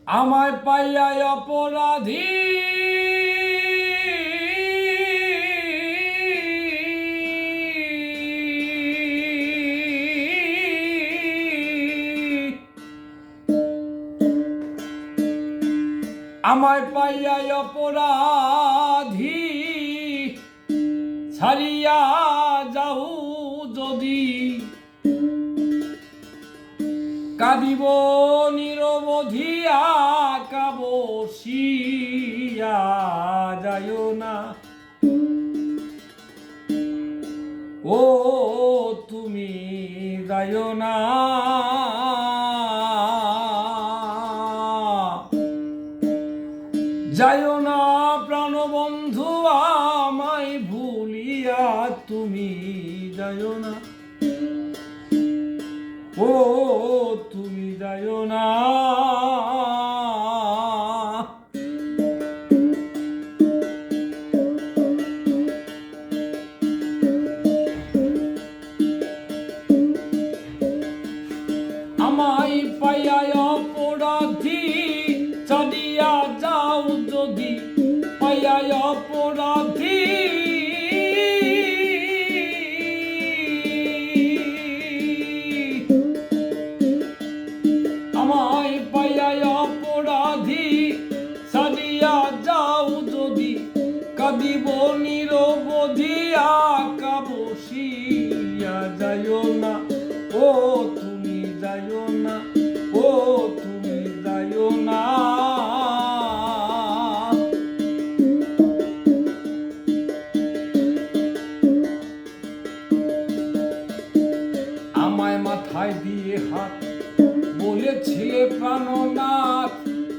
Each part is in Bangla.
আমায় পাইয়া অপরাধী আমায় পাইয়া অপরাধী ছাড়িয়া যাও যদি কাঁদিব নিরবধিয়া কাবসিয়া যাইও না ও তুমি যাইও না যাইও না প্রাণবন্ধু আমায় ভুলিয়া তুমি যাইও না ও তুমি যাইও না আমায় পাইয়া অপরাধী ছাড়িয়া যাও যদি পাইয়া অপরাধী আমায় পাইয়া অপরাধী ছাড়িয়া যাও যদি কাঁদিব নিরবধিয়া কাবসিয়া যাইও না ও তুমি যাইও না ও তুমি যাইও না আমায় মাথায় দিয়ে হাত বলেছিলে প্রাণনাথ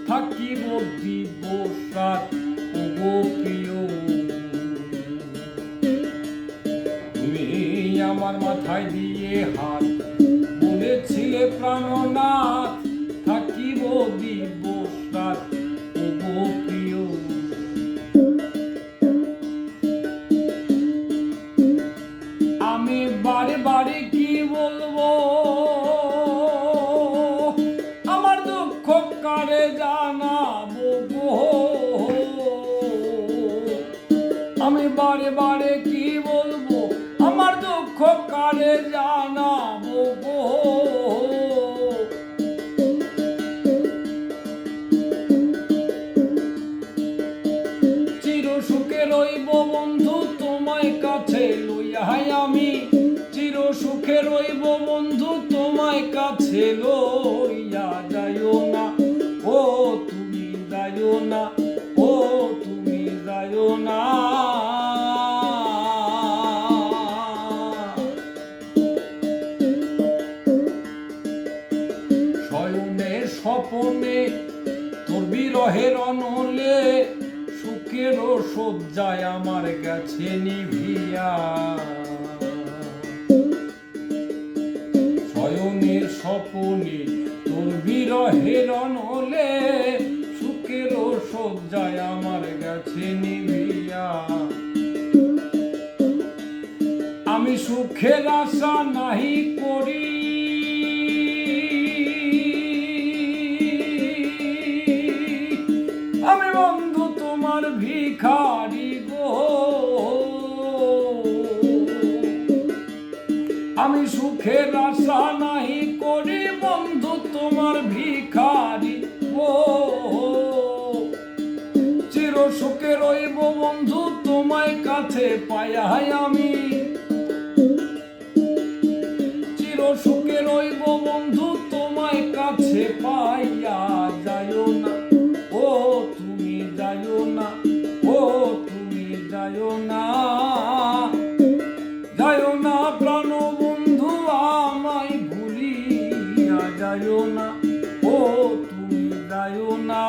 থাকিব দিবস রাত ওগো প্রিয় তুমি আমার মাথায় দিয়ে হাত বলেছিলে প্রাণনাথ থাকিব দিবস রাত ওগো প্রিয় আমি বারে বারে কি বলবো আমার দুঃখ কারে জানাবো গো আমি বারে বারে কি বলবো আমার দুঃখ কারে জানাবো গো চির সুখে রইব বন্ধু তোমায় কাছে লইয়া আমি চির সুখে রইব বন্ধু তোমায় কাছে লইয়া যাইও না ও তুমি যাইও না ও তুমি যাইও না শয়নে স্বপনে তোর বিরহের অনলে সুখের শয্যায় আমার গেছে নিভিয়া শয়নের স্বপনে তোর বিরহের অনলে সুখের শয্যায় আমার গেছে নিভিয়া আমি সুখের আশা নাহি করি আমি বন্ধু তোমার ভিখারি গো আমি সুখের আশা নাহি করি বন্ধু তোমার ভিখারি গো চির সুখে রইব বন্ধু তোমায় কাছে পাইয়া আমি চির সুখে রইব বন্ধু তোমায় কাছে পাইয়া যাইও না ও তুমি যাইও না ও তুমি যাইও না যাইও না প্রাণ বন্ধু আমায় ভুলিয়া যাইও না ও তুমি যাইও না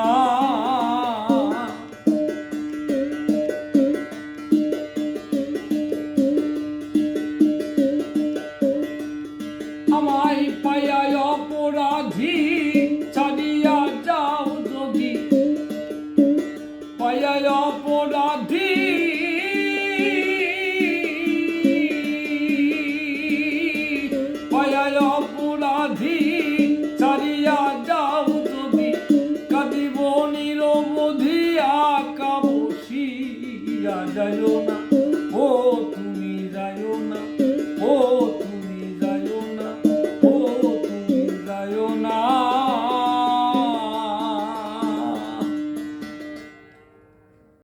আমায় পাইয়া অপরাধী ছাড়িয়া যাও যদি পাইয়া অপরাধী পাইয়া অপরাধী ছাড়িয়া যাও যদি ভুলিয়া যাইও না।